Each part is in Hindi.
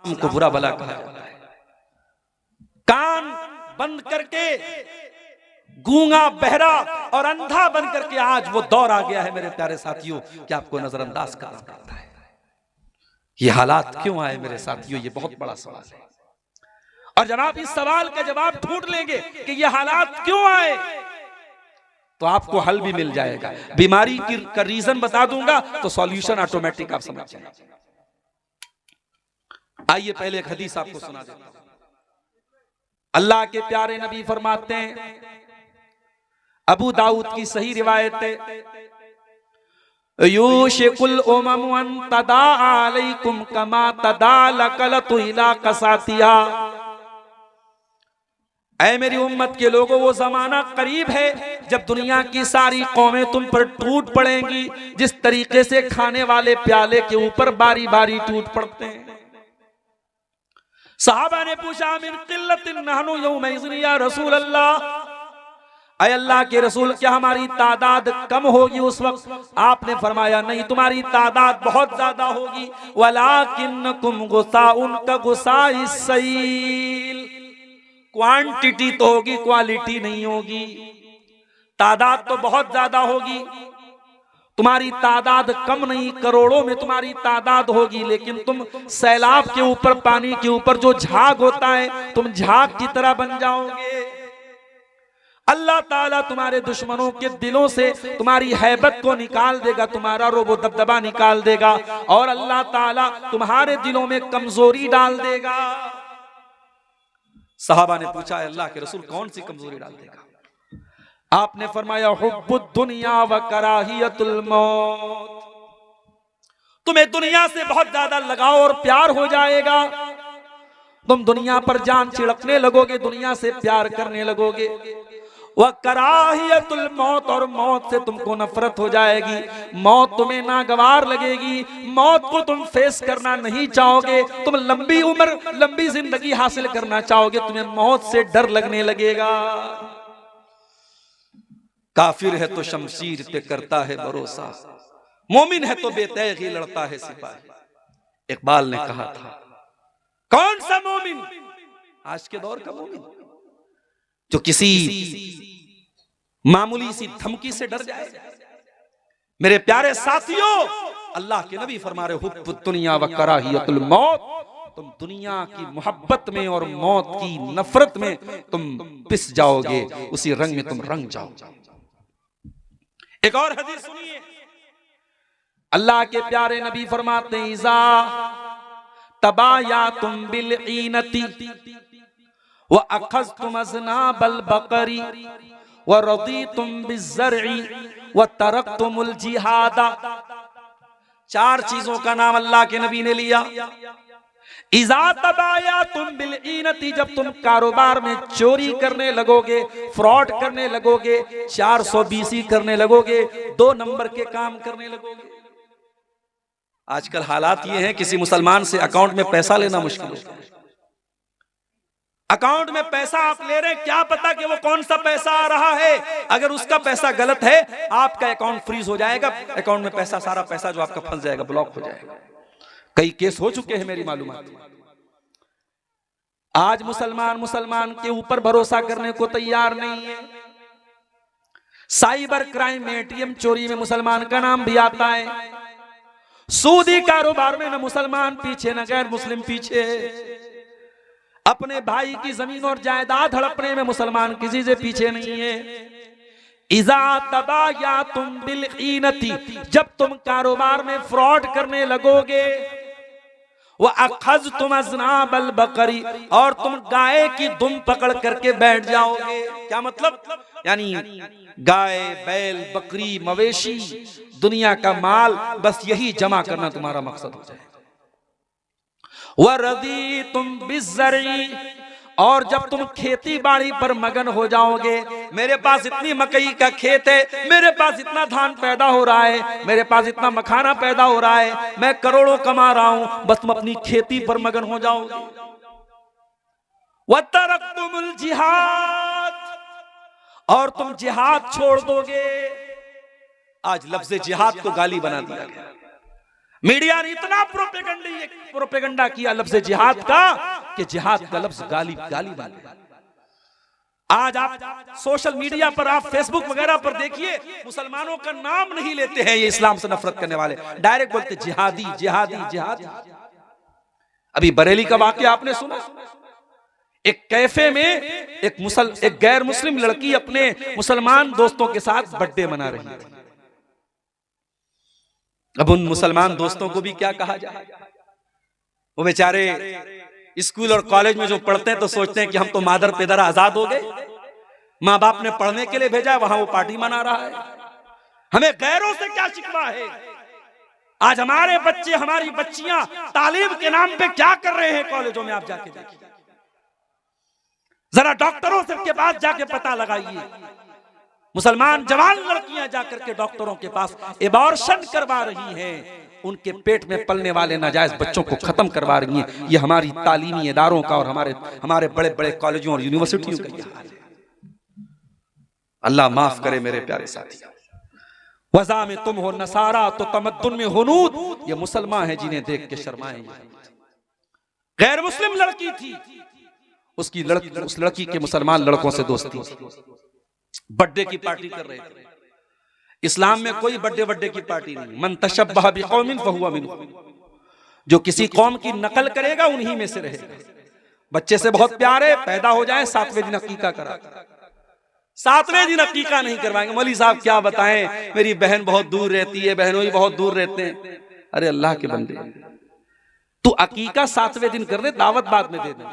को बुरा भला कहा जाता है। कान बंद करके गूंगा, बहरा और अंधा बन करके आज वो दौर आ गया है मेरे प्यारे साथियों कि आपको नजरअंदाज करना पड़ता है। ये हालात क्यों आए मेरे साथियों, ये बहुत बड़ा सवाल है। और जब आप इस सवाल का जवाब ढूंढ लेंगे कि ये हालात क्यों आए, तो आपको हल भी मिल जाएगा। बीमारी का रीजन बता दूंगा तो सॉल्यूशन ऑटोमेटिक आप समझ जाएंगे। आइए पहले एक हदीस आपको सुना देता हूं। अल्लाह के प्यारे नबी फरमाते हैं, अबू दाऊद की सही रिवायत है, यूशिकुल उमम अन तदा अलैकुम कमा तदालकलतु इला कसातिहा। ऐ मेरी उम्मत के लोगों, वो जमाना करीब है जब दुनिया की सारी कौमें तुम पर टूट पड़ेंगी जिस तरीके से खाने वाले प्याले के ऊपर बारी बारी टूट पड़ते हैं। सहाबा ने पूछा, मिन किल्लतिन नहनु यौमइज़िन या रसूल अल्लाह, ऐ अल्लाह के रसूल क्या हमारी तादाद कम होगी उस वक्त? आपने फरमाया, नहीं, तुम्हारी तादाद बहुत ज्यादा होगी। वलाकिन्नकुम गुसाउन का गुसाइस सैल, क्वांटिटी तो होगी, क्वालिटी नहीं होगी। तादाद तो बहुत ज्यादा होगी, तुम्हारी तादाद कम नहीं, करोड़ों में तुम्हारी तादाद होगी, लेकिन तुम सैलाब के ऊपर, पानी के ऊपर जो झाग होता है, तुम झाग की तरह बन जाओगे। अल्लाह ताला तुम्हारे दुश्मनों के दिलों से तुम्हारी हैबत को निकाल देगा, तुम्हारा रोबो दबदबा निकाल देगा, और अल्लाह ताला तुम्हारे दिलों में कमजोरी डाल देगा। सहाबा ने पूछा, अल्लाह के रसूल कौन सी कमजोरी डाल देगा? आपने फरमाया, हुब्बुद दुनिया व कराहियतुल मौत, तुम्हें दुनिया से बहुत ज्यादा लगाव और प्यार हो जाएगा। तुम दुनिया पर जान छिड़कने लगोगे, दुनिया से प्यार करने लगोगे। वह कराहियतुल मौत, और मौत से तुमको नफरत हो जाएगी। मौत तुम्हें नागवार लगेगी, मौत को तुम फेस करना नहीं चाहोगे। तुम लंबी उम्र, लंबी जिंदगी हासिल करना चाहोगे, तुम्हें मौत से डर लगने लगेगा। काफिर है तो शमशीर पे करता है भरोसा, मोमिन है तो बेतैग ही लड़ता है सिपाही। इकबाल ने कहा था, कौन सा मोमिन, आज के दौर का मोमिन जो किसी मामूली सी धमकी से डर जाए? मेरे प्यारे साथियों, अल्लाह के नबी फरमा रहे, हुब्बुद दुनिया व कराहियतुल मौत, तुम दुनिया की मोहब्बत में और मौत की नफरत में तुम पिस जाओगे, उसी रंग में तुम रंग जाओगे। एक और हदीस सुनिए, अल्लाह के प्यारे नबी फरमाते हैं, इज़ा तबायातुम बिल ईनती व अखज़तुम अज़नाबल बकरी व रदीतुम बिज़्ज़रई व तरकतुमुल जिहादा। चार चीजों का नाम अल्लाह के नबी ने लिया। इज़ा तबायातुम बिल ईनती, जब तुम कारोबार में चोरी करने लगोगे, फ्रॉड करने लगोगे, 420 करने लगोगे, 2 नंबर के काम करने लगोगे। आजकल हालात ये हैं, किसी मुसलमान से अकाउंट में पैसा लेना मुश्किल है। अकाउंट में पैसा आप ले रहे हैं, क्या पता कि वो कौन सा पैसा आ रहा है। अगर उसका पैसा गलत है, आपका अकाउंट फ्रीज हो जाएगा, अकाउंट में पैसा, सारा पैसा जो आपका फंस जाएगा, ब्लॉक हो जाएगा। कई केस हो चुके हैं मेरी मालूमात। आज मुसलमान के ऊपर भरोसा करने को तैयार नहीं है। साइबर क्राइम में, एटीएम चोरी में मुसलमान का नाम भी आता है। सूदी कारोबार में न मुसलमान पीछे न गैर मुस्लिम पीछे। अपने भाई की जमीन और जायदाद हड़पने में मुसलमान किसी से पीछे नहीं है। इज़ा तबायातुम बिल ईनती, जब तुम कारोबार में फ्रॉड करने लगोगे, व अखज़तुम अज़नाबल बकरी, और तुम गाय की दुम पकड़ करके बैठ जाओगे। क्या मतलब? यानी गाय, बैल, बकरी, मवेशी, दुनिया का माल, बस यही जमा करना तुम्हारा मकसद हो जाए। वरदीतुम बिज़्ज़रई, और जब तुम खेती बाड़ी पर मगन हो जाओगे, मेरे पास इतनी मकई का खेत है, मेरे पास इतना धान पैदा हो रहा है, मेरे पास इतना मखाना पैदा हो रहा है, मैं करोड़ों कमा रहा हूं, बस तुम अपनी खेती पर मगन हो जाओगे। वतरकतुमुल जिहाद, और तुम जिहाद छोड़ दोगे। आज लफ्ज़ जिहाद को गाली बना दिया गया। मीडिया ने इतना प्रोपेगेंडा किया लफ्ज़ जिहाद का कि जिहाद का लफ्ज़ गाली वाले। आज आप सोशल मीडिया पर, आप फेसबुक वगैरह पर देखिए, मुसलमानों का नाम नहीं लेते हैं ये इस्लाम से नफरत करने वाले, डायरेक्ट बोलते जिहादी जिहादी जिहादी। अभी बरेली का वाकया आपने सुना, एक कैफे में एक गैर मुस्लिम लड़की अपने मुसलमान दोस्तों के साथ बर्थडे मना रही थी। अब उन मुसलमान दोस्तों को भी क्या कहा जाए, वो बेचारे स्कूल और कॉलेज में जो पढ़ते हैं तो सोचते हैं कि हम तो मादर पेदर आजाद हो गए, माँ बाप ने पढ़ने के लिए भेजा, वहां वो पार्टी मना रहा है, हमें गैरों से क्या शिकवा है। आज हमारे बच्चे, हमारी बच्चियां तालीम के नाम पे क्या कर रहे हैं कॉलेजों में, आप जाके देखिए, जरा डॉक्टरों से के पास जाके पता लगाइए। मुसलमान जवान लड़कियां जाकर के डॉक्टरों के पास एबॉर्शन करवा रही हैं, उनके पेट में पलने वाले नाजायज बच्चों को खत्म करवा रही हैं। ये हमारी तालीमी इदारों का और हमारे बड़े बड़े कॉलेजों और यूनिवर्सिटियों का ये हाल है। अल्लाह माफ करे मेरे प्यारे साथी। वज़ा में तुम हो नसारा तो तमद्दुन में हुनूद, ये मुसलमान है जिन्हें देख के शर्माए। गैर मुस्लिम लड़की थी, उस लड़की के मुसलमान लड़कों से दोस्ती, बर्थडे की पार्टी कर रहे थे। इस्लाम में कोई बर्थडे की पार्टी नहीं। मन तशब्बह बिकौमिन फहुवा मिनहुम, जो किसी कौम की नकल करेगा उन्हीं में से रहेगा। बच्चे से बहुत प्यारे, पैदा हो जाए 7वें दिन अकीका करा, 7वें दिन अकीका नहीं करवाएंगे। मौलवी साहब क्या बताएं, मेरी बहन बहुत दूर रहती है, बहनों ही बहुत दूर रहते हैं। अरे अल्लाह के बंदे, तू अकीका 7वें दिन कर दे, दावत बाद में दे दे।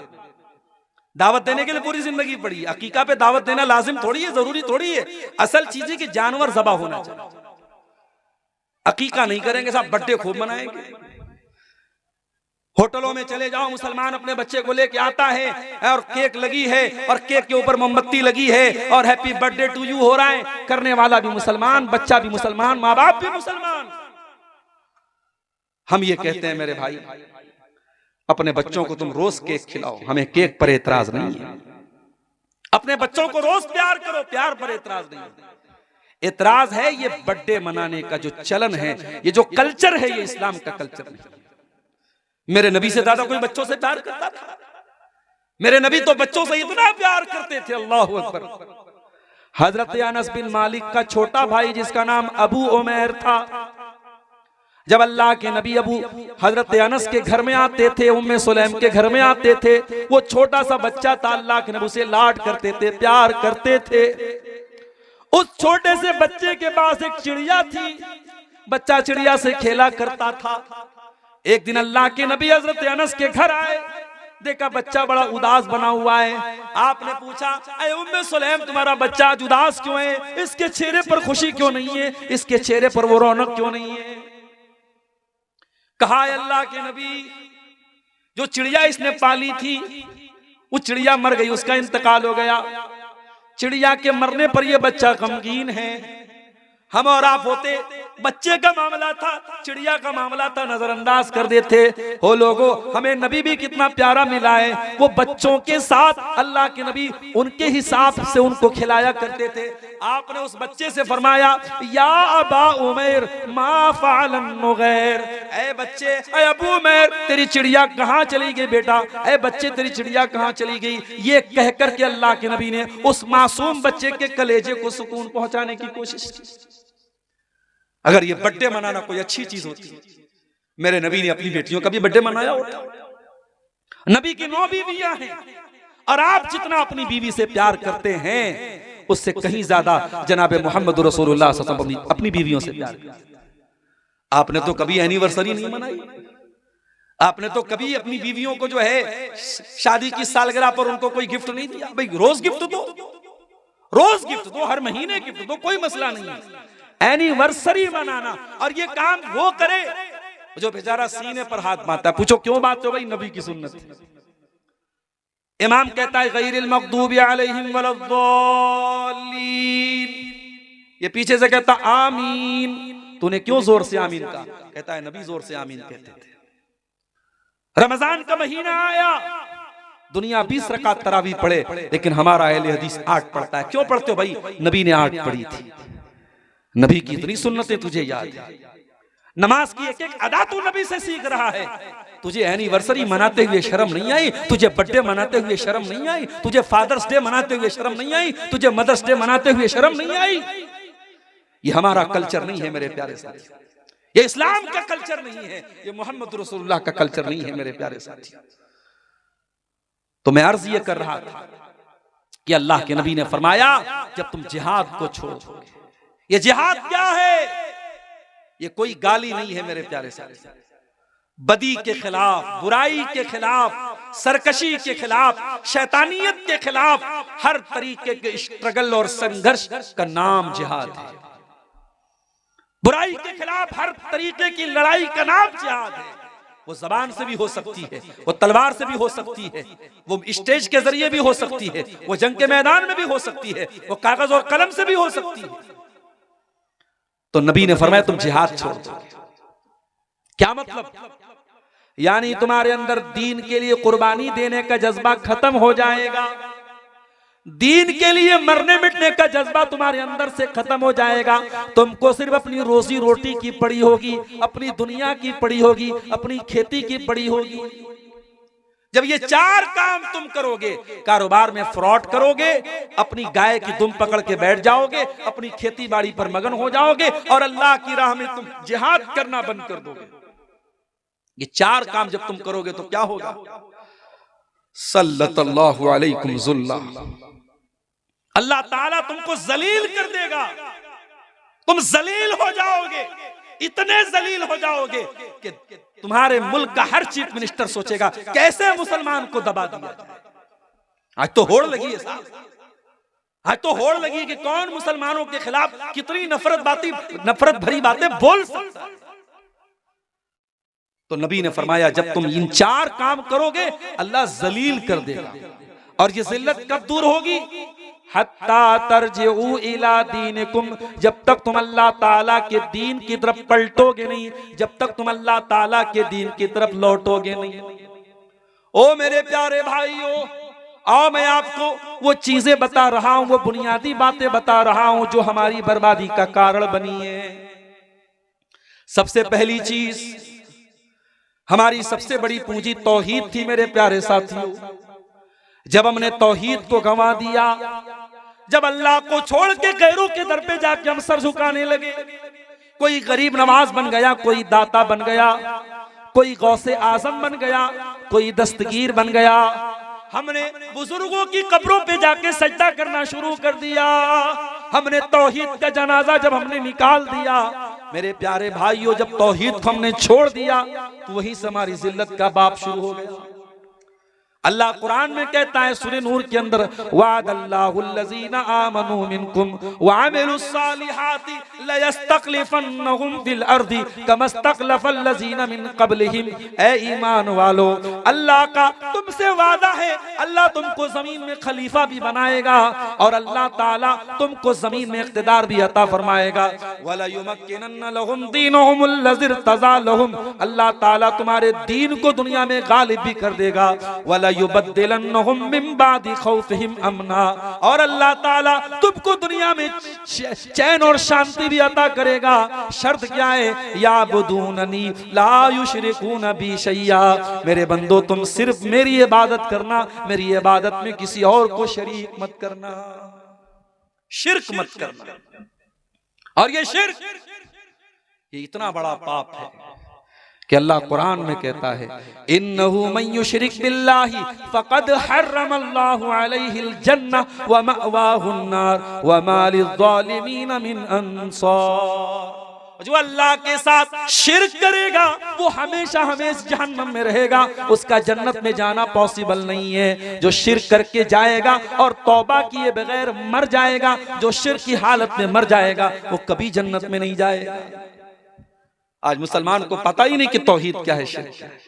दावत देने के लिए पूरी जिंदगी पड़ी, अकीका पे दावत देना लाजिम थोड़ी है, जरूरी थोड़ी है। असल चीज है कि जानवर ज़बा होना चाहिए। अकीका नहीं करेंगे साहब, बर्थडे खूब मनाएंगे। होटलों में चले जाओ, मुसलमान अपने बच्चे को लेके आता है और केक लगी है और केक के ऊपर मोमबत्ती लगी है और हैप्पी बर्थडे टू यू हो रहा है। करने वाला भी मुसलमान, बच्चा भी मुसलमान, माँ बाप भी मुसलमान। हम ये कहते हैं मेरे भाई, अपने बच्चों को तुम रोज केक खिलाओ, हमें केक पर एतराज नहीं है। अपने बच्चों को रोज प्यार करो, प्यार पर एतराज नहीं है। एतराज है ये बर्थडे मनाने का जो चलन है, ये जो कल्चर है, ये इस्लाम का कल्चर नहीं। मेरे नबी से ज्यादा कोई बच्चों से प्यार करता था? मेरे नबी तो बच्चों से इतना प्यार करते थे, अल्लाहु अकबर। हजरत अनस बिन मालिक का छोटा भाई जिसका नाम अबू उमैर था, जब अल्लाह के नबी हजरत अनस के घर में आते थे, उम्मे सुलैम के घर में आते थे, वो छोटा सा बच्चा था, अल्लाह के नबी उसे लाड करते थे, प्यार करते थे। उस छोटे से बच्चे के पास एक चिड़िया थी, बच्चा चिड़िया से खेला करता था। एक दिन अल्लाह के नबी हजरत अनस के घर आए, देखा बच्चा बड़ा उदास बना हुआ है। आपने पूछा, अरे उम्मे सुलैम तुम्हारा बच्चा आज उदास क्यों है? इसके चेहरे पर खुशी क्यों नहीं है? इसके चेहरे पर वो रौनक क्यों नहीं है? कहा अल्लाह के नबी, जो चिड़िया इसने पाली थी वो चिड़िया मर गई, उसका इंतकाल हो गया। चिड़िया के मरने पर यह बच्चा गमगीन है। हम और आप होते, बच्चे का मामला था, चिड़िया का मामला था, नजरअंदाज कर देते हो। लोगों, हमें नबी भी कितना प्यारा मिला है। वो बच्चों के साथ अल्लाह के नबी उनके हिसाब से उनको खिलाया करते थे। आपने उस बच्चे से फरमाया, या अबा उमैर मा फ़अलन नुग़ैर, ऐ बच्चे, ऐ अबू उमैर, तेरी चिड़िया कहाँ चली गई बेटा? ऐ बच्चे, तेरी चिड़िया कहाँ चली गई? ये कह करके अल्लाह के नबी ने उस मासूम बच्चे के कलेजे को सुकून पहुंचाने की कोशिश की। अगर ये बर्थडे मनाना कोई अच्छी चीज होती, मेरे नबी ने अपनी बेटियों का भी बर्थडे मनाया होता। नबी की 9 बीवियां हैं और आप जितना अपनी बीवी से प्यार करते हैं उससे कहीं ज्यादा जनाब मोहम्मद रसूलुल्लाह सल्लल्लाहु अलैहि वसल्लम अपनी बीवियों से प्यार करते। आपने तो कभी एनिवर्सरी नहीं मनाई, आपने तो कभी अपनी बीवियों को जो है शादी की सालगिरह पर उनको कोई गिफ्ट नहीं दिया। भाई रोज गिफ्ट दो, रोज गिफ्ट दो, हर महीने गिफ्ट दो, कोई मसला नहीं है। एनिवर्सरी मनाना, और ये काम वो करे जो बेचारा सीने पर हाथ मारता है। पूछो क्यों बात हो? भाई नबी की सुन्नत है। इमाम कहता है गैरिल मग़दूबि अलैहिम वलद्दालीन, ये पीछे से कहता आमीन। तूने क्यों जोर से आमीन कहा? कहता है नबी जोर से आमीन कहते थे। रमजान का महीना आया, दुनिया 20 रकात तरावी पढ़े, लेकिन हमारा अहले हदीस 8 पढ़ता है। क्यों पढ़ते हो भाई? नबी ने 8 पढ़ी थी। नबी की इतनी सुन्नतें तुझे याद है? नमाज की एक एक अदा तू नबी से सीख रहा है। तुझे एनिवर्सरी मनाते हुए शर्म नहीं आई? तुझे बर्थडे मनाते हुए शर्म नहीं आई? तुझे फादर्स डे मनाते हुए शर्म नहीं आई? तुझे मदर्स डे मनाते हुए शर्म नहीं आई? ये हमारा कल्चर नहीं है मेरे प्यारे साथी, ये इस्लाम का कल्चर नहीं है, ये मोहम्मद रसूलुल्लाह का कल्चर नहीं है मेरे प्यारे साथी। तो मैं अर्ज ये कर रहा था कि अल्लाह के नबी ने फरमाया जब तुम जिहाद को छोड़ोगे, ये जिहाद क्या है? ये कोई गाली नहीं है मेरे प्यारे साथी। बदी के खिलाफ, बुराई के खिलाफ, सरकशी के खिलाफ, शैतानियत के खिलाफ हर तरीके के स्ट्रगल और संघर्ष का नाम जिहाद है। बुराई के खिलाफ हर तरीके की लड़ाई का नाम जिहाद है। वो जबान से भी हो सकती है, वो तलवार से भी हो सकती है, वो स्टेज के जरिए भी हो सकती है, वो जंग के मैदान में भी हो सकती है, वो कागज और कलम से भी हो सकती है। तो नबी ने फरमाया तुम जिहाद छोड़ दो। क्या मतलब? यानी तुम्हारे अंदर दीन के लिए कुर्बानी देने का जज्बा खत्म हो जाएगा, दीन के लिए मरने मिटने का जज्बा तुम्हारे अंदर से खत्म हो जाएगा। तुमको सिर्फ अपनी रोजी रोटी की पड़ी होगी, अपनी दुनिया की पड़ी होगी, अपनी खेती की पड़ी होगी। जब ये चार काम तुम करोगे, कारोबार में फ्रॉड करोगे, अपनी गाय की दुम पकड़ के बैठ जाओगे, अपनी खेती बाड़ी पर मगन हो जाओगे और अल्लाह की राह में तुम जिहाद करना बंद कर दोगे। ये चार काम जब तुम करोगे तो क्या होगा? सल्लल्लाहु अलैकुम ज़ुल्ला, अल्लाह ताला तुमको जलील कर देगा। तुम जलील हो जाओगे, इतने जलील हो जाओगे कि तुम्हारे मुल्क का हर चीफ मिनिस्टर सोचेगा कैसे मुसलमान को दबा दिया जाए। आज तो होड़ लगी है साहब, आज तो होड़ लगी कि कौन मुसलमानों के खिलाफ कितनी नफरत भरी बातें बोल सकता है। तो नबी ने फरमाया जब तुम इन चार काम करोगे अल्लाह जलील कर देगा। और ये जिल्लत कब दूर होगी? हत्ता तरजिउ इला दीनिकुम, जब तक तुम अल्लाह ताला के दीन की तरफ पलटोगे नहीं, जब तक तुम अल्लाह ताला के दीन की तरफ लौटोगे नहीं। ओ मेरे प्यारे भाइयों, आओ मैं आपको वो चीजें बता रहा हूं, वो बुनियादी बातें बता रहा हूं जो हमारी बर्बादी का कारण बनी है। सबसे पहली चीज, हमारी सबसे बड़ी पूंजी तौहीद थी मेरे प्यारे साथियों। जब हमने तौहीद को गंवा दिया, जब अल्लाह को छोड़ के गैरों के दर पे जाके हम सर झुकाने लगे, कोई गरीब नवाज बन गया, कोई दाता बन गया, कोई गौसे आजम बन गया, कोई दस्तगीर बन गया, हमने बुजुर्गों की कब्रों पे जाके सजदा करना शुरू कर दिया, हमने तौहीद का जनाजा जब हमने निकाल दिया, मेरे प्यारे भाइयों जब तौहीद को हमने छोड़ दिया तो वहीं से हमारी जिल्लत का बाप शुरू हो गया। अल्लाह कुरान में कहता है सूरह नूर के अंदर, वादल्लाहुल्लज़ीना आमनू मिनकुम वअमिलुस्सालिहाति लयस्तखलिफन्नहुम फिल अर्दि कमस्तखलफल्लज़ीना मिन क़ब्लिहिम। ए ईमान वालो, अल्लाह का तुमसे वादा है, अल्लाह तुमको जमीन में खलीफा भी बनाएगा और अल्लाह ताला तुमको जमीन में इख्तिदार भी अता फरमाएगा। वला युमक्किनन्ना लहुम दीनहुमुल्लज़ी इर्तज़ा लहुम, अल्लाह ताला तुम्हारे दीन को दुनिया में गालिब भी कर देगा। वला युबद्दिलन्नहुम मिन बादि खौफिहिम अमना, और अल्लाह ताला तुमको दुनिया में चैन और शांति भी अता करेगा। शर्त क्या है? याबुदूननी ला युशरिकून बी शैया, मेरे बंदो तुम सिर्फ मेरी इबादत करना, मेरी इबादत में किसी और को शरीक मत करना, शिर्क मत करना। और ये शिर्क, ये इतना बड़ा पाप है कि अल्लाह कुरान में कहता है, इन्नहु मन युशरिक बिल्लाहि फक़द हर्रमल्लाहु अलैहिल जन्नह व मअवाहुन नार व मा लिज़्ज़ालिमीन मिन अंसार। जो अल्लाह के साथ शिर्क करेगा वो हमेशा हमेशा जहन्नम में रहेगा, उसका जन्नत में जाना पॉसिबल नहीं है। जो शिर्क करके जाएगा और तौबा किए बगैर मर जाएगा, जो शिर्क की हालत में मर जाएगा वो कभी जन्नत में नहीं जाएगा। आज मुसलमान को पता ही नहीं कि तौहीद क्या है, शिर्क क्या है,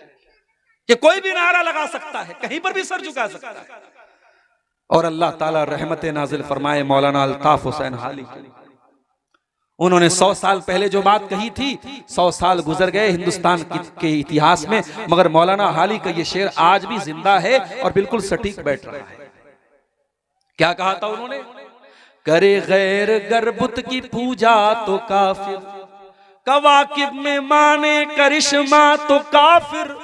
कि कोई भी नारा लगा सकता है, कहीं पर भी सर झुका सकता है। और अल्लाह ताला रहमत नाजिल फरमाए मौलाना अल्ताफ हुसैन हाली, उन्होंने 100 साल पहले जो बात कही थी, 100 साल गुजर गए हिंदुस्तान के इतिहास में, मगर मौलाना हाली का ये शेर आज भी जिंदा है और बिल्कुल सटीक बैठ रहा है। क्या कहा था उन्होंने? करे गैर गरबुत की पूजा तो काफिर, कवाकिब में माने करिश्मा तो काफिर,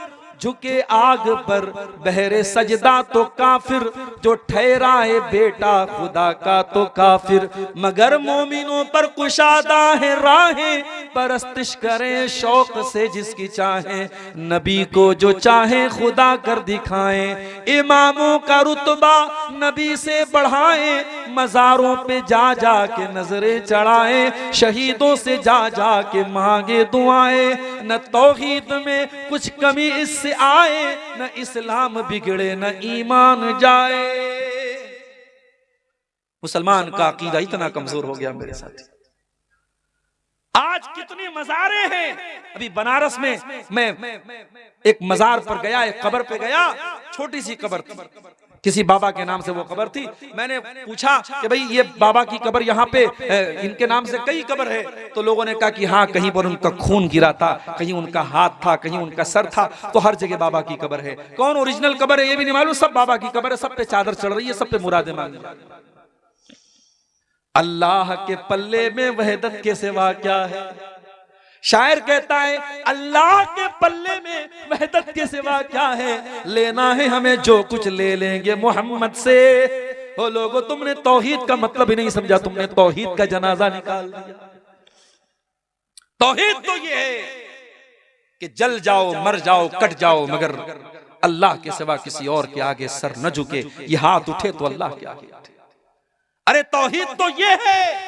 झुके आग पर बहरे सजदा तो काफिर, जो ठहराए बेटा खुदा का तो काफिर। मगर मोमिनों पर कुशादा है राहें, परस्तिश करें शौक से जिसकी चाहे, नबी को जो चाहे खुदा कर दिखाएं। इमामों का रुतबा नबी से बढ़ाएं, मजारों पे जा जा के नजरें चढ़ाएं, शहीदों से जा जा के मांगे दुआएं। न तौहीद में कुछ कमी इससे आए, न इस्लाम बिगड़े न ईमान जाए। मुसलमान का अकीदा इतना कमजोर हो गया मेरे साथी। आज कितनी मज़ारें हैं। अभी बनारस में मैं एक मज़ार पर गया, एक कब्र पे गया, छोटी सी कब्र थी, किसी बाबा के नाम से वो कब्र थी। मैंने पूछा कि भाई ये बाबा की कब्र यहाँ पे इनके नाम से कई कब्र है, तो लोगों ने कहा कि हाँ, कहीं पर उनका खून गिरा था, कहीं उनका हाथ था, कहीं उनका सर था, तो हर जगह बाबा की कब्र है। कौन ओरिजिनल कब्र है ये भी नहीं मालूम, सब बाबा की कब्र है, सब पे चादर चढ़ रही है, सब पे मुरादे मांगी। अल्लाह के पल्ले में वहदत के सिवा क्या है। शायर कहता है अल्लाह के पल्ले में वहदत के सिवा क्या है, लेना है हमें जो कुछ ले लेंगे मोहम्मद से। ओ लोगों, तुमने तौहीद का मतलब ही नहीं समझा, तुमने तौहीद का जनाजा निकाल दिया। तौहीद तो ये है कि जल जाओ, मर जाओ, कट जाओ, मगर अल्लाह के सिवा किसी और के आगे सर न झुके। ये हाथ उठे तो अल्लाह के आगे उठे। अरे तौहीद तो ये है।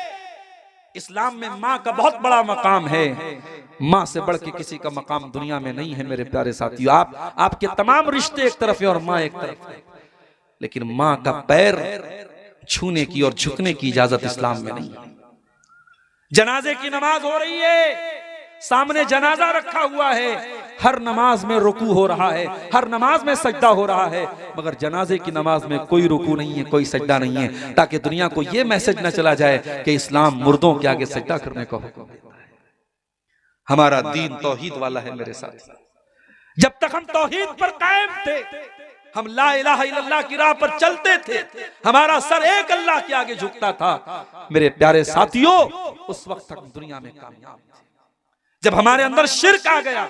इस्लाम में माँ का बहुत बड़ा मकाम है, माँ से बढ़ के किसी का मकाम दुनिया में नहीं है मेरे प्यारे साथियों। आपके तमाम रिश्ते एक तरफ है और माँ एक तरफ है, लेकिन माँ का पैर छूने की और झुकने की इजाजत इस्लाम में नहीं है। जनाजे की नमाज हो रही है, सामने जनाजा रखा हुआ है, हर नमाज में रुकू हो रहा है, हर नमाज में सजदा हो रहा है, मगर जनाजे की नमाज में कोई रुकू नहीं है, कोई सजदा नहीं है, ताकि दुनिया को यह मैसेज न चला जाए कि इस्लाम मुर्दों के आगे सजदा करने का हुक्म देता है। हमारा दीन तौहीद वाला है मेरे साथ। जब तक हम तौहीद पर कायम थे, हम ला इलाहा इल्लल्लाह की राह पर चलते थे, हमारा सर एक अल्लाह के आगे झुकता था, मेरे प्यारे साथियों, उस वक्त तक दुनिया में कामयाब थे। जब हमारे अंदर शिर्क आ गया,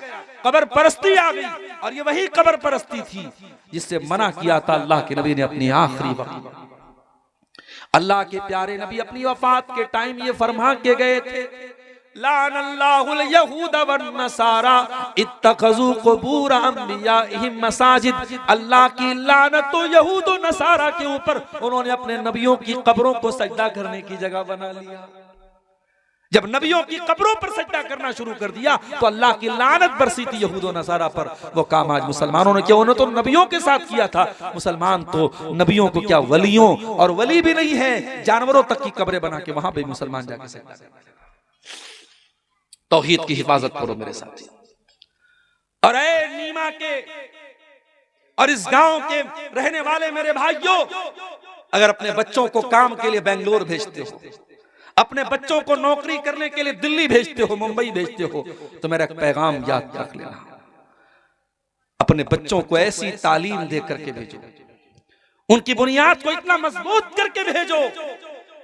कब्र परस्ती आ गई, और ये वही कब्र परस्ती थी जिससे मना किया था अल्लाह के नबी ने अपनी आखिरी वक्त। अल्लाह के प्यारे नबी अपनी वफात के टाइम ये फरमा के गए थे, लानल्लाहुल यहूद वन नसारा इत्तखज़ू क़ुबूर अंबियाइहिम मसाजिद। अल्लाह की लानत तो यहूद और नसारा के ऊपर, उन्होंने अपने नबियों की कब्रों को सजदा करने की जगह बना लिया। जब नबियों की कब्रों पर सजदा करना शुरू कर दिया तो अल्लाह की लानत बरसी थी यहूद और नसारा पर। वो काम आज मुसलमानों ने किया, उन्होंने तो नबियों के साथ किया था। मुसलमान तो नबियों को क्या, वलियों, और वली भी नहीं है, जानवरों तक की कब्रें बना के वहां पे मुसलमान जाके सजदा करते हैं। तौहीद की हिफाजत करो मेरे साथ। और ऐ नीमा के और इस गांव के रहने वाले मेरे भाइयों, अगर अपने बच्चों को काम के लिए बेंगलोर भेजते हो, अपने बच्चों को नौकरी करने के लिए दिल्ली भेजते हो, मुंबई भेजते हो, तो मेरा एक पैगाम याद रख लेना, अपने बच्चों को ऐसी तालीम दे करके भेजो, उनकी बुनियाद को इतना मजबूत करके भेजो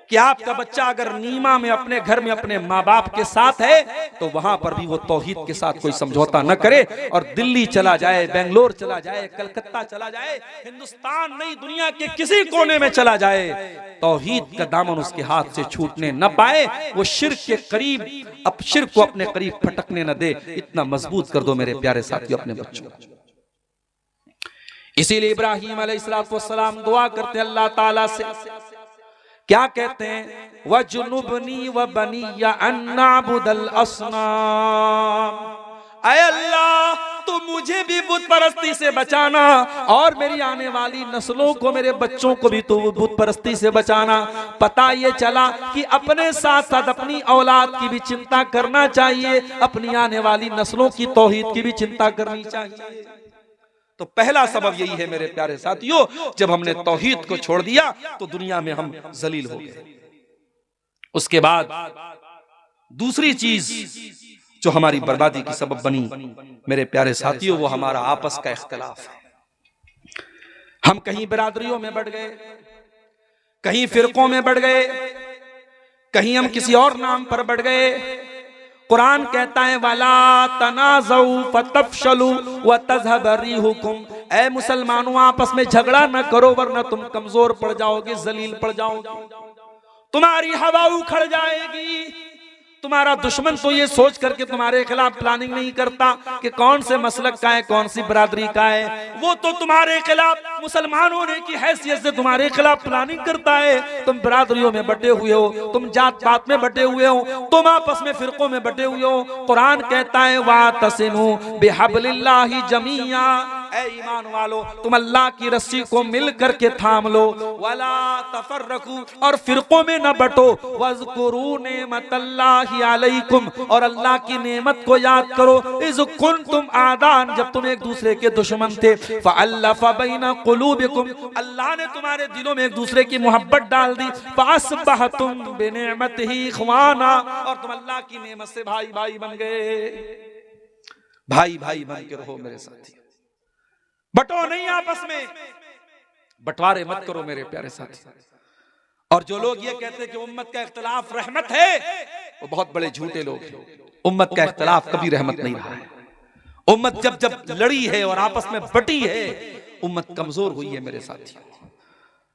कि आपका बच्चा अगर नीमा में अपने घर में अपने माँ बाप के साथ है तो वहां पर भी वो तौहीद के साथ कोई समझौता न करे, और दिल्ली चला जाए, बेंगलोर चला जाए, कलकत्ता चला जाए, हिंदुस्तान नहीं दुनिया के किसी कोने में चला जाए, तौहीद का दामन उसके हाथ से छूटने न पाए, वो शिर्क के करीब, अब शिर्क को अपने करीब फटकने न दे। इतना मजबूत कर दो मेरे प्यारे साथियों अपने बच्चों। इसीलिए इब्राहीम अलैहिस्सलाम दुआ करते अल्लाह ताला से, क्या कहते हैं, वजुनुबनी व बनिया अन नअबुदल असनाम। ऐ अल्लाह, तू मुझे भी बुत परस्ती से बचाना, और मेरी आने वाली नस्लों को, मेरे बच्चों को भी तू बुत परस्ती से बचाना। पता ये चला कि अपने साथ साथ अपनी औलाद की भी चिंता करना चाहिए, अपनी आने वाली नस्लों की तौहीद की भी चिंता करनी चाहिए। तो पहला सबब यही है मेरे प्यारे साथियों, जब हमने तौहीद को छोड़ दिया तो दुनिया में हम जलील हो गए। उसके बाद दूसरी चीज जो हमारी बर्बादी की सबब बनी मेरे प्यारे साथियों, वो हमारा आपस का इख्तिलाफ है। हम कहीं बिरादरियों में बढ़ गए, कहीं फिरकों में बढ़ गए, कहीं हम किसी और नाम पर बढ़ गए, कुरान कहता है वला तनाज़ऊ फतफशलू व तज़हब रिहुकुम, ऐ मुसलमानों आपस में झगड़ा न करो वरना तुम कमजोर पड़ जाओगे, जलील पड़ जाओगे, तुम्हारी हवा उखड़ जाएगी। तुम्हारा दुश्मन तो ये सोच करके तुम्हारे खिलाफ प्लानिंग नहीं करता कि कौन से मसलक का है, कौन सी बरादरी का है, वो तो तुम्हारे खिलाफ मुसलमान होने की हैसियत से तुम्हारे खिलाफ प्लानिंग करता है। तुम बरादरियों में बटे हुए हो, तुम जात पात में बटे हुए हो, तुम आपस में फिरकों में बटे हुए हो। कुरान कहता है वातसिमू बिहब्लिल्लाहि जमीआ, ऐ ईमान वालो तुम अल्लाह की रस्सी को मिल करके थाम लो, वला तफर्रकू, और फिरकों में न बटो, वज़कुरू नेमतल्लाहि अलैकुम, और अल्लाह की नेमत को याद करो, इज़ कुंतुम आदान, जब तुम एक दूसरे के दुश्मन थे, फ़अल्लफ़ बैन क़ुलूबिकुम, अल्लाह ने तुम्हारे दिलों में एक दूसरे की मोहब्बत डाल दी, फ़अस्बहतुम बिनिअमतिही इख़वाना, और तुम अल्लाह की नेमत से भाई भाई बन गए। भाई भाई बन के रहो मेरे साथी, बटो नहीं आपस में, बंटवारे मत करो मेरे प्यारे साथी। और जो लोग ये कहते हैं कि उम्मत का इख्तिलाफ रहमत है, वो बहुत बड़े झूठे लोग हैं। उम्मत का इख्तिलाफ कभी रहमत नहीं रहा है। उम्मत जब जब लड़ी है और आपस में बटी है, उम्मत कमजोर हुई है मेरे साथी।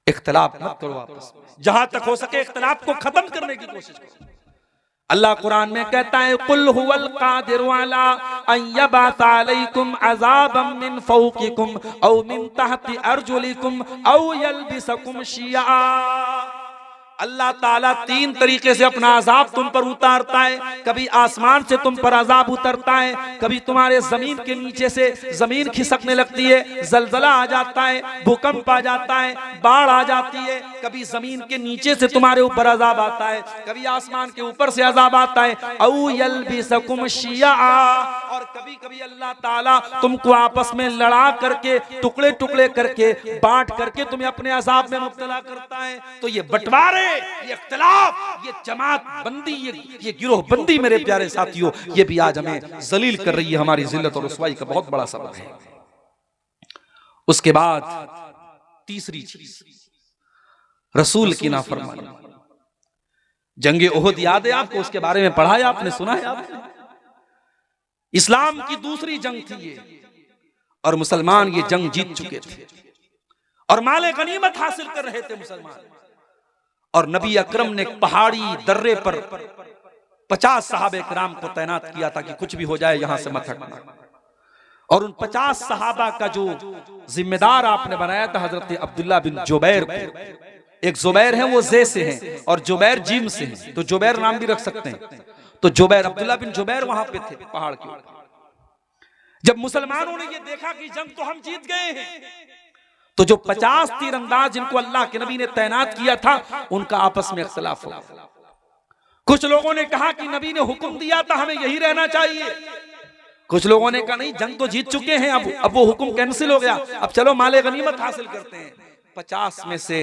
इख्तिलाफ मत करो आपस में, जहां तक हो सके इख्तिलाफ को खत्म करने की कोशिश करो। अल्लाह कुरान में कहता है कुल हुवल कादिरु अला अन यबअस अलैकुम अज़ाबम मिन फौकिकुम औ मिन तहति अर्जुलिकुम औ यल्बिसकुम शिया। अल्लाह ताला तीन तरीके से अपना अजाब तुम पर उतारता है। कभी आसमान से तुम पर अजाब उतरता है, कभी तुम्हारे जमीन के नीचे से जमीन खिसकने लगती है, जलजला आ जाता है, भूकंप आ जाता है, बाढ़ आ जाती है, कभी जमीन के नीचे से तुम्हारे ऊपर अजाब आता है, कभी आसमान के ऊपर से अजाब आता है, औ यल्बिसकुम शिया, और कभी कभी अल्लाह ताला तुमको आपस में लड़ा करके, टुकड़े टुकड़े करके, बांट करके तुम्हें अपने अजाब में मुब्तला करता है। तो ये बंटवारे, ये इख्तिलाफ, ये जमात बंदी, ये गिरोह बंदी मेरे प्यारे साथियों, ये भी आज हमें जलील कर रही है, हमारी जिल्लत और रुसवाई का बहुत बड़ा सबब है। उसके बाद तीसरी चीज रसूल की नाफरमानी। जंगे ओहद याद है आपको? उसके बारे में पढ़ा है आपने, सुना है आपने? इस्लाम की दूसरी जंग थी ये, और मुसलमान ये जंग जीत चुके थे और माले गनीमत हासिल कर रहे थे मुसलमान। और नबी अकरम ने पहाड़ी दर्रे पर 50 सहाबे किराम को तैनात किया था कि कुछ भी हो जाए यहां से मत हटना। और उन 50 सहाबा का जो जिम्मेदार आपने बनाया था हजरत अब्दुल्ला बिन जुबैर को। एक जुबैर है वो जे से हैं और जुबैर जीम से हैं, तो जुबैर नाम भी रख सकते हैं। तो जुबैर, अब्दुल्ला बिन जुबैर वहां पे थे पहाड़ के ऊपर। जब मुसलमानों ने ये देखा कि जंग तो हम जीत गए हैं, तो जो 50 तीरंदाज जिनको अल्लाह के नबी ने तैनात किया था, उनका आपस में इख्तिलाफ हुआ। कुछ लोगों ने कहा कि नबी ने हुक्म दिया था हमें यही रहना चाहिए, कुछ लोगों ने कहा नहीं जंग तो जीत चुके हैं, अब वो हुक्म कैंसिल हो गया, अब चलो माले गनीमत हासिल करते हैं। 50 में से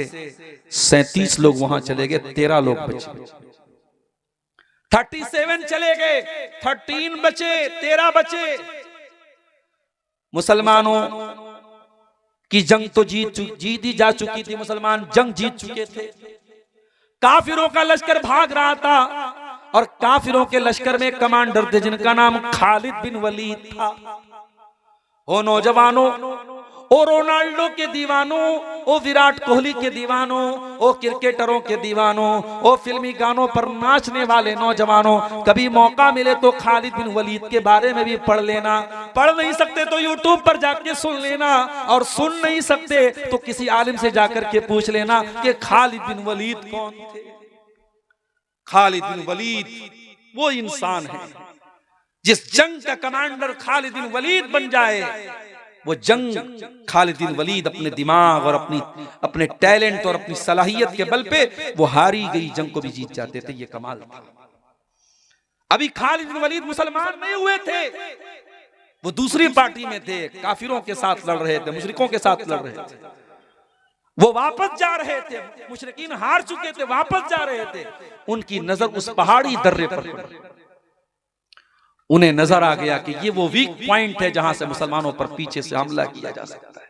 37 लोग वहां चले गए, 13 लोग बचे। 37 चले गए, 13 बचे, 13 बचे। मुसलमानों की जंग तो जीती जा चुकी थी, मुसलमान जंग जीत चुके थे। काफिरों का लश्कर भाग रहा था और काफिरों के लश्कर में कमांडर थे जिनका नाम खालिद बिन वलीद था। ओ नौजवानों, ओ रोनाल्डो के दीवानों, ओ विराट कोहली के दीवानों, ओ क्रिकेटरों के दीवानों, ओ फिल्मी गानों पर नाचने वाले नौजवानों, कभी मौका मिले तो खालिद बिन वलीद के बारे में भी पढ़ लेना। पढ़ नहीं सकते तो यूट्यूब पर जाके सुन लेना, और सुन नहीं सकते तो किसी आलिम से जाकर के पूछ लेना कि खालिद बिन वलीद कौन थे। खालिद बिन वलीद वो इंसान है जिस जंग का कमांडर खालिद बिन वलीद बन जाए, वो जंग खालिद बिन वलीद अपने दिमाग और अपने टैलेंट और अपनी सलाहियत के बल पे वो हारी गई जंग को भी जीत जाते थे। ये कमाल था। अभी खालिद बिन वलीद मुसलमान नहीं हुए थे, वो दूसरी पार्टी में थे, काफिरों के साथ लड़ रहे थे, मुशरिकों के साथ लड़ रहे थे। वो वापस जा रहे थे, मुशरिकीन हार चुके थे, वापस जा रहे थे। उनकी नजर उस पहाड़ी दर्रे पर पड़ी। उन्हें नजर आ गया कि ये वो वीक पॉइंट है जहां से मुसलमानों पर पीछे से हमला किया जा सकता है।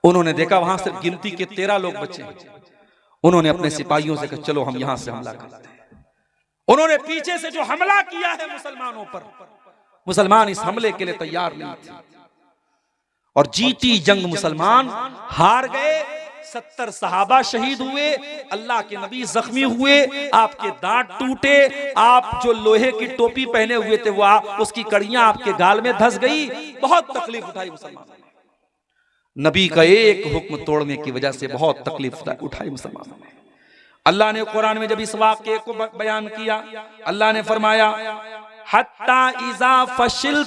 उन्होंने देखा वहां सिर्फ गिनती के 13 लोग बचे। उन्होंने अपने सिपाहियों से कहा चलो हम यहां से हमला करते हैं। उन्होंने पीछे से जो हमला किया है मुसलमानों पर, मुसलमान इस हमले के लिए तैयार नहीं थे और जीती जंग मुसलमान हार गए। 70 सहाबा शहीद हुए, अल्लाह के नबी जख्मी हुए, आपके दांत टूटे, आप जो लोहे की टोपी पहने हुए थे वो उसकी कड़ियां आपके गाल में धंस गई, बहुत तकलीफ उठाई मुसलमानों ने। नबी का एक हुक्म तोड़ने की वजह से बहुत तकलीफ उठाई मुसलमानों ने। अल्लाह ने कुरान में जब इस वाक़े को बयान किया, अल्लाह ने फरमाया हत्ता इज़ा फशिल